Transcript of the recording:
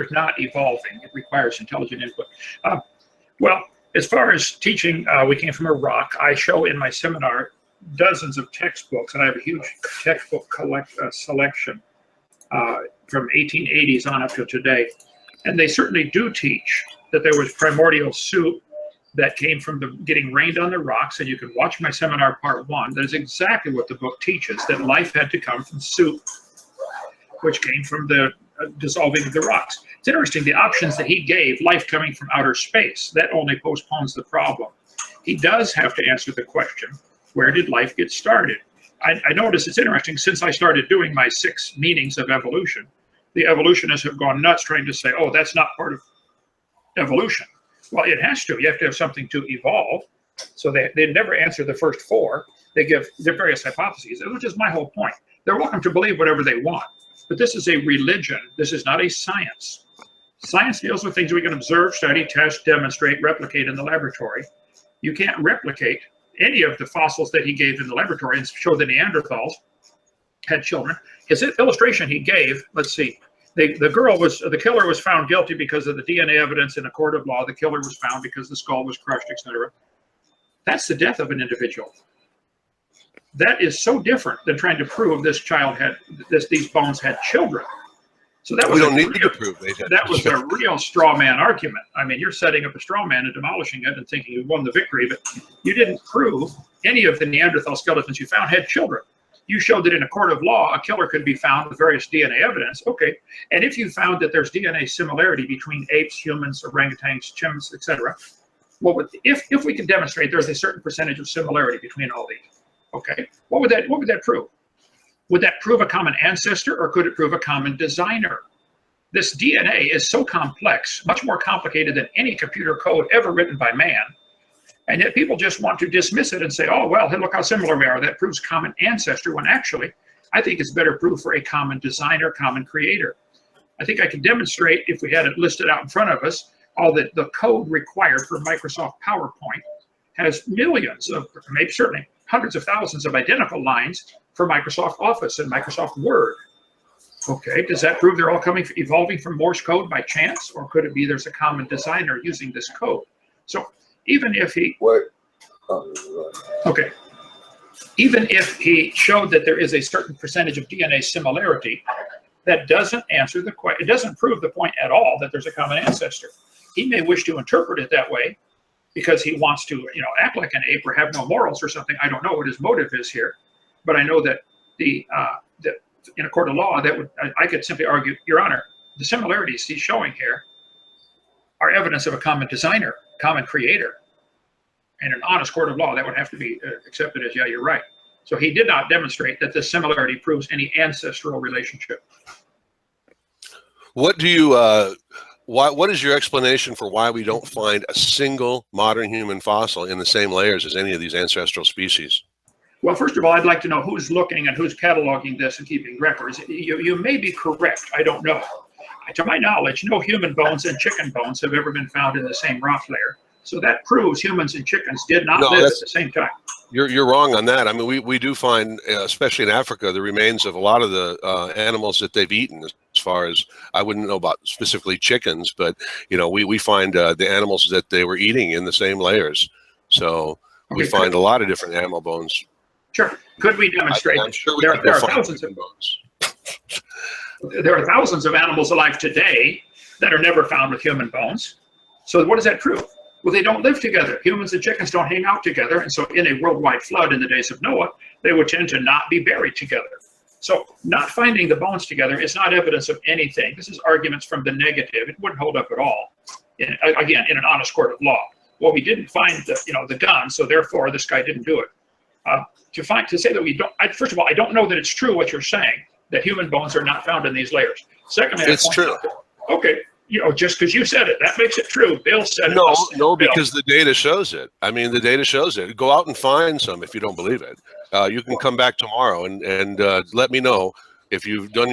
is not evolving. It requires intelligent input. Well, as far as teaching, we came from a rock. I show in my seminar dozens of textbooks, and I have a huge textbook selection from 1880s on up to today. And they certainly do teach that there was primordial soup that came from the getting rained on the rocks, and you can watch my seminar part 1. That is exactly what the book teaches, that life had to come from soup, which came from the dissolving of the rocks. It's interesting, the options that he gave, life coming from outer space, that only postpones the problem. He does have to answer the question, where did life get started? I notice it's interesting, since I started doing my 6 meanings of evolution, the evolutionists have gone nuts trying to say, oh, that's not part of evolution. Well, it has to. You have to have something to evolve. So they never answer the first 4. They give their various hypotheses, which is my whole point. They're welcome to believe whatever they want. But this is a religion. This is not a science. Science deals with things we can observe, study, test, demonstrate, replicate in the laboratory. You can't replicate any of the fossils that he gave in the laboratory and show the Neanderthals had children. His illustration he gave, let's see, the killer was found guilty because of the DNA evidence in a court of law. The killer was found because the skull was crushed, etc. That's the death of an individual. That is so different than trying to prove this child had these bones had children. So that was we don't need to prove they did. That was a real straw man argument. I mean, you're setting up a straw man and demolishing it and thinking you won the victory, but you didn't prove any of the Neanderthal skeletons you found had children. You showed that in a court of law, a killer could be found with various DNA evidence. Okay, and if you found that there's DNA similarity between apes, humans, orangutans, chimps, etc., well, if we can demonstrate there's a certain percentage of similarity between all these, okay, what would that prove? Would that prove a common ancestor, or could it prove a common designer? This DNA is so complex, much more complicated than any computer code ever written by man. And yet people just want to dismiss it and say, oh, well, hey, look how similar we are. That proves common ancestor, when actually, I think it's better proof for a common designer, common creator. I think I can demonstrate, if we had it listed out in front of us, all that the code required for Microsoft PowerPoint has millions of, maybe certainly hundreds of thousands of identical lines for Microsoft Office and Microsoft Word. Okay, does that prove they're all evolving from Morse code by chance? Or could it be there's a common designer using this code? So even if even if he showed that there is a certain percentage of DNA similarity, that doesn't answer the question. It doesn't prove the point at all that there's a common ancestor. He may wish to interpret it that way because he wants to, act like an ape or have no morals or something. I don't know what his motive is here, but I know that that in a court of law, I could simply argue, Your Honor, the similarities he's showing here are evidence of a common designer, common creator. In an honest court of law, that would have to be accepted as, yeah, you're right. So he did not demonstrate that this similarity proves any ancestral relationship. What do you, what is your explanation for why we don't find a single modern human fossil in the same layers as any of these ancestral species? Well, first of all, I'd like to know who's looking and who's cataloging this and keeping records. You may be correct. I don't know. To my knowledge, no human bones and chicken bones have ever been found in the same rock layer. So that proves humans and chickens did not live at the same time. You're wrong on that. I mean, we do find, especially in Africa, the remains of a lot of the animals that they've eaten. As far as, I wouldn't know about specifically chickens, but we find the animals that they were eating in the same layers. So we find a lot of different animal bones. Sure. Could we demonstrate? I'm sure there are thousands of bones. There are thousands of animals alive today that are never found with human bones. So what does that prove? Well, they don't live together. Humans and chickens don't hang out together. And so in a worldwide flood in the days of Noah, they would tend to not be buried together. So not finding the bones together is not evidence of anything. This is arguments from the negative. It wouldn't hold up at all, again, in an honest court of law. Well, we didn't find the gun, so therefore this guy didn't do it. To say that we don't, first of all, I don't know that it's true what you're saying, that human bones are not found in these layers. Secondly, it's true. Okay, just because you said it, that makes it true. Bill said it. No, because the data shows it. I mean, the data shows it. Go out and find some if you don't believe it. You can come back tomorrow and let me know if you've done